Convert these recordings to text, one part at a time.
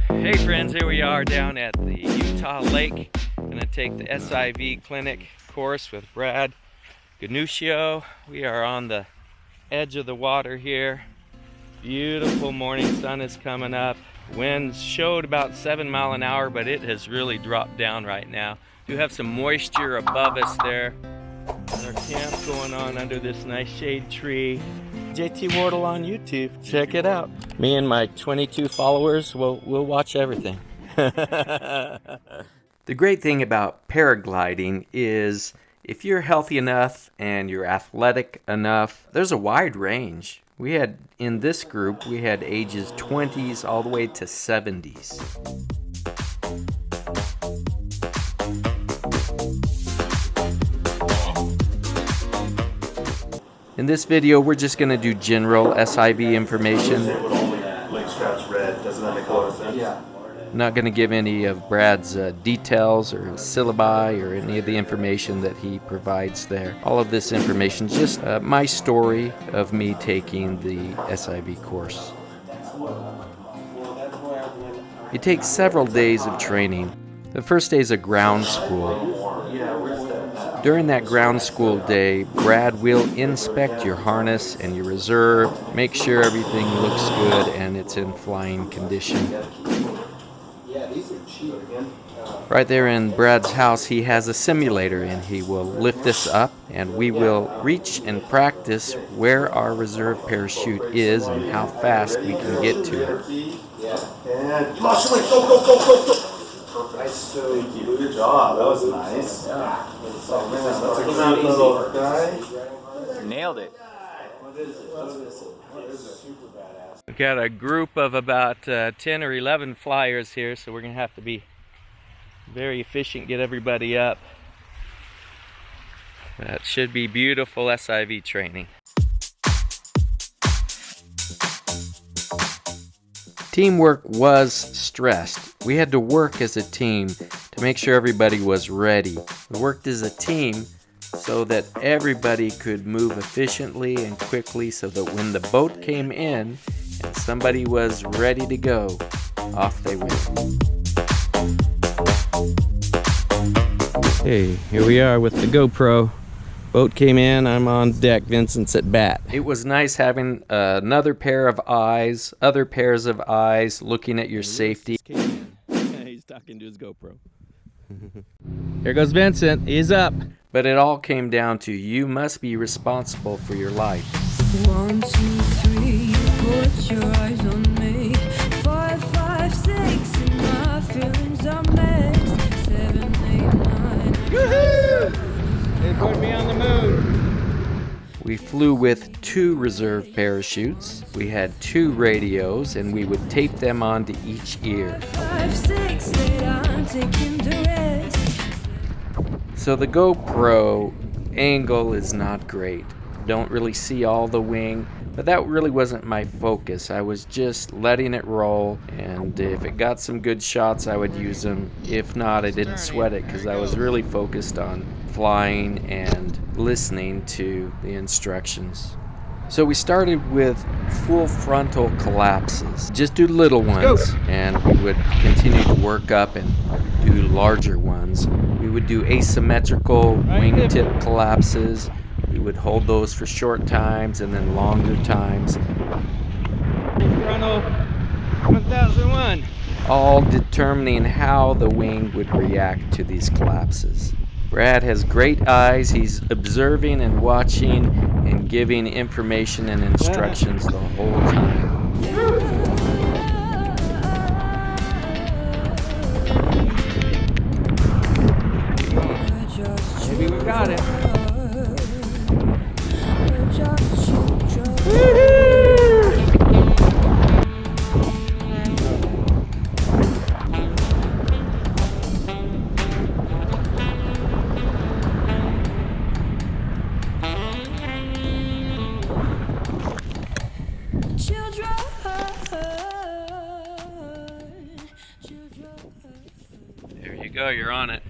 Hey friends, here we are down at the Utah Lake. I'm going to take the SIV clinic course with Brad Gunnuscio. We are on the edge of the water here. Beautiful morning sun is coming up. Winds showed about 7 miles an hour, but it has really dropped down right now. Do have some moisture above us there. Our camp going on under this nice shade tree. JT Wardle on YouTube. Check it out. Me and my 22 followers will watch everything. The great thing about paragliding is if you're healthy enough and you're athletic enough, there's a wide range. We had, in this group, we had ages 20s all the way to 70s. In this video, we're just going to do general SIV information. I'm not going to give any of Brad's details or syllabi or any of the information that he provides there. All of this information is just my story of me taking the SIV course. It takes several days of training. The first day is a ground school. During that ground school day, Brad will inspect your harness and your reserve, make sure everything looks good and it's in flying condition. Right there in Brad's house, he has a simulator and he will lift this up and we will reach and practice where our reserve parachute is and how fast we can get to it. And go. Nice. Good job. That was nice. Yeah. Oh, man, that's a good little guy. Nailed it. We've got a group of about 10 or 11 flyers here, so we're going to have to be very efficient, get everybody up. That should be beautiful SIV training. Teamwork was stressed. We had to work as a team to make sure everybody was ready. We worked as a team so that everybody could move efficiently and quickly so that when the boat came in and somebody was ready to go, off they went. Hey, here we are with the GoPro. Boat came in, I'm on deck, Vincent's at bat. It was nice having another pair of eyes, other pairs of eyes looking at your safety. He's talking to his GoPro. Here goes Vincent, he's up. But it all came down to you must be responsible for your life. 1, 2, 3, put your eyes on me. 5, 5, 6, and my feelings are mixed. 7, 8, 9. Woohoo! They put me on the moon. We flew with 2 reserve parachutes. We had 2 radios, and we would tape them onto each ear. 5, 6, 8, I'm taking the rest. So the GoPro angle is not great. Don't really see all the wing, but that really wasn't my focus. I was just letting it roll, and if it got some good shots, I would use them. If not, I didn't sweat it because I was really focused on flying and listening to the instructions. So we started with full frontal collapses. Just do little ones, and we would continue to work up and do larger ones. We would do asymmetrical wingtip collapses. We would hold those for short times and then longer times. Frontal 1001. All determining how the wing would react to these collapses. Brad has great eyes. He's observing and watching and giving information and instructions the whole time. Maybe we got it. Children go, you're on it.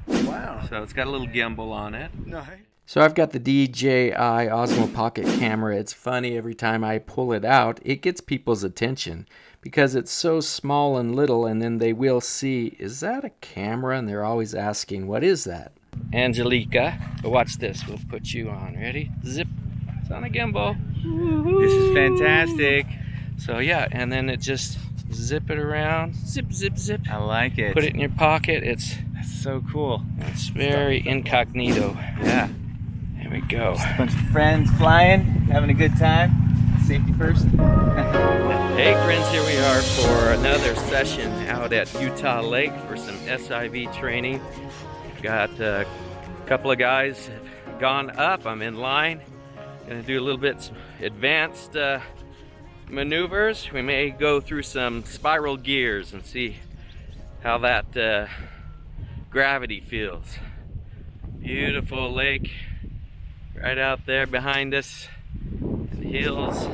Wow. So it's got a little gimbal on it. Nice. So I've got the DJI Osmo Pocket camera. It's funny, every time I pull it out, it gets people's attention because it's so small and little, and then they will see, is that a camera? And they're always asking, what is that? Angelica, but watch this. We'll put you on. Ready? Zip. It's on a gimbal. Woo-hoo. This is fantastic. So yeah, and then it just zip it around. Zip, zip, zip. I like it. Put it in your pocket. That's so cool. It's very incognito. Yeah. There we go. Just a bunch of friends flying, having a good time. Safety first. Hey friends, here we are for another session out at Utah Lake for some SIV training. Got a couple of guys have gone up. I'm in line. Gonna do a little bit advanced maneuvers. We may go through some spiral gears and see how that gravity feels. Beautiful lake right out there behind us in the hills.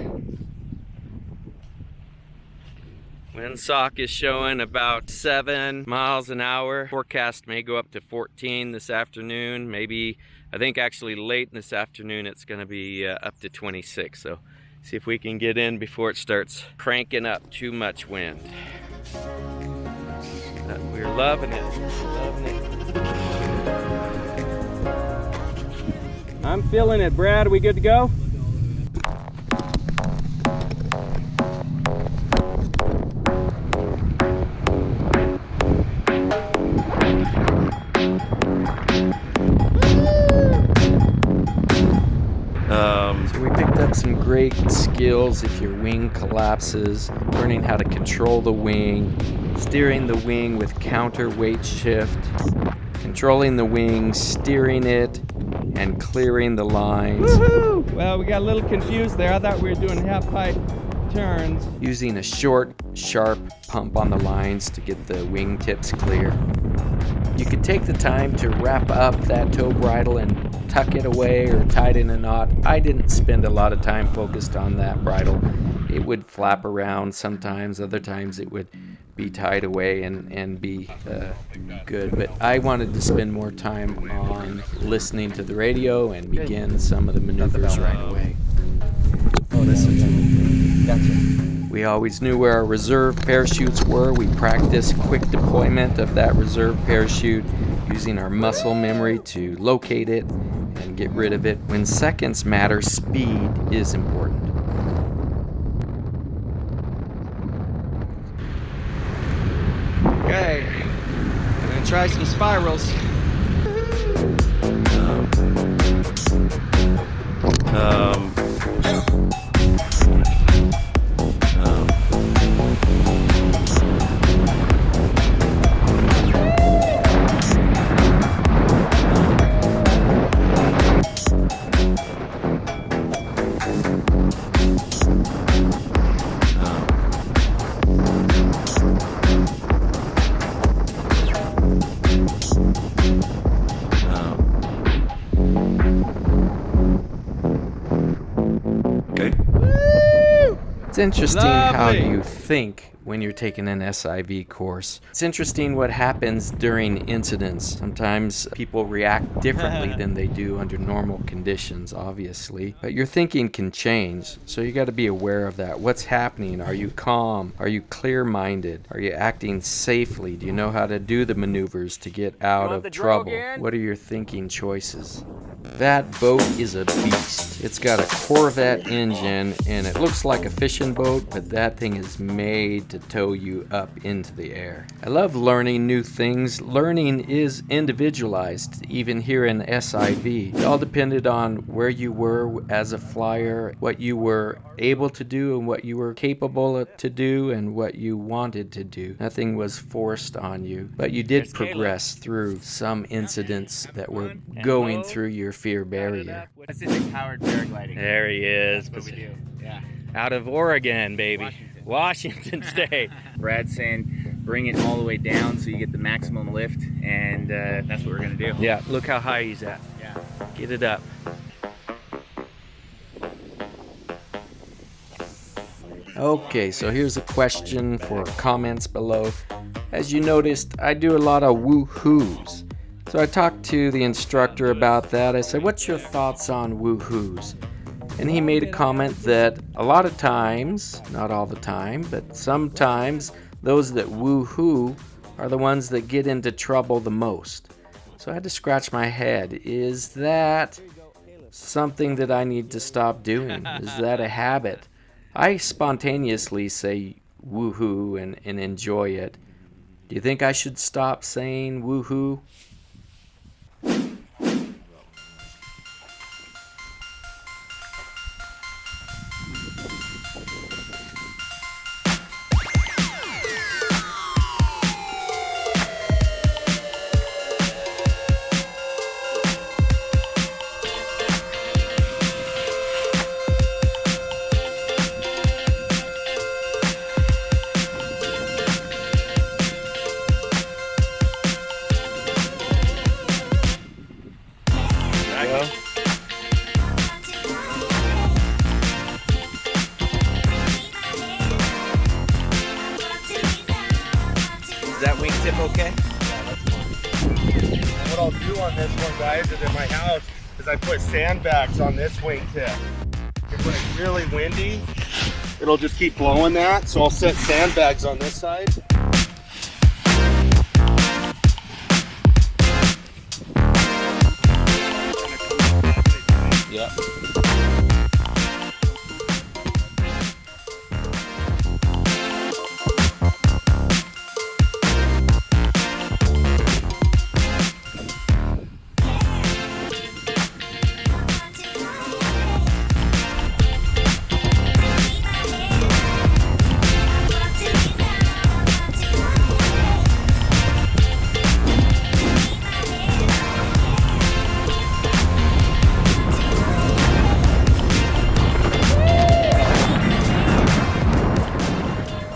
Windsock is showing about 7 miles an hour. Forecast may go up to 14 this afternoon. Maybe, I think actually late this afternoon it's going to be up to 26. So see if we can get in before it starts cranking up too much wind. But we're loving it. Loving it. I'm feeling it, Brad. Are we good to go? So we picked up some great skills if your wing collapses, learning how to control the wing, steering the wing with counterweight shift, controlling the wing, steering it, and clearing the lines. Woo-hoo! Well, we got a little confused there. I thought we were doing half-pipe turns. Using a short, sharp pump on the lines to get the wing tips clear. You could take the time to wrap up that tow bridle and tuck it away or tie it in a knot. I didn't spend a lot of time focused on that bridle. It would flap around sometimes, other times it would be tied away and be good. But I wanted to spend more time on listening to the radio and begin some of the maneuvers right away. Oh, this is gotcha. We always knew where our reserve parachutes were. We practiced quick deployment of that reserve parachute using our muscle memory to locate it and get rid of it. When seconds matter, speed is important. Okay, I'm gonna try some spirals. It's interesting how you think when you're taking an SIV course. It's interesting what happens during incidents. Sometimes people react differently than they do under normal conditions, obviously. But your thinking can change, so you got to be aware of that. What's happening? Are you calm? Are you clear-minded? Are you acting safely? Do you know how to do the maneuvers to get out of trouble? What are your thinking choices? That boat is a beast. It's got a Corvette engine and it looks like a fishing boat, but that thing is made to tow you up into the air. I love learning new things. Learning is individualized, even here in SIV. It all depended on where you were as a flyer, what you were able to do and what you were capable to do and what you wanted to do. Nothing was forced on you, but you did progress through some incidents that were going through your fear barrier. Pacific powered paragliding. There he is. That's what we do. Yeah. Out of Oregon, baby. Washington State. Brad's saying bring it all the way down so you get the maximum lift, and that's what we're gonna do. Yeah, look how high he's at. Yeah. Get it up. Okay, so here's a question for comments below. As you noticed, I do a lot of woo-hoos. So I talked to the instructor about that. I said, what's your thoughts on woo-hoos? And he made a comment that a lot of times, not all the time, but sometimes those that woo-hoo are the ones that get into trouble the most. So I had to scratch my head. Is that something that I need to stop doing? Is that a habit? I spontaneously say woohoo and enjoy it. Do you think I should stop saying woohoo? Is that wingtip okay? What I'll do on this one, guys, is in my house, is I put sandbags on this wingtip. And when it's really windy, it'll just keep blowing that. So I'll set sandbags on this side. Yep.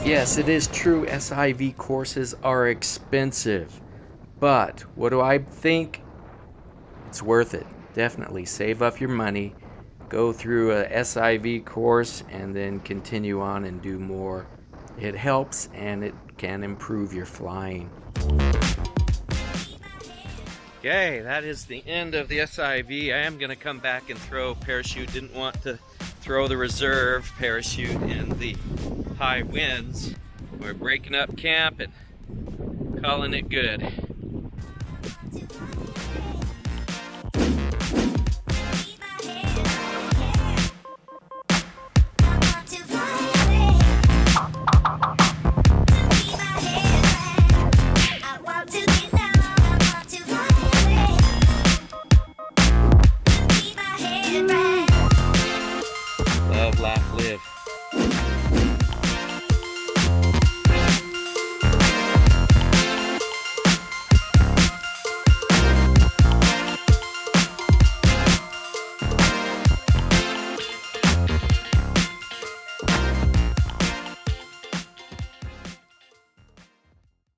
Yes, it is true, SIV courses are expensive, but what do I think? It's worth it. Definitely save up your money, go through a SIV course, and then continue on and do more. It helps and it can improve your flying. Okay, that is the end of the SIV. I am going to come back and throw parachute. Didn't want to throw the reserve parachute in the high winds. We're breaking up camp and calling it good.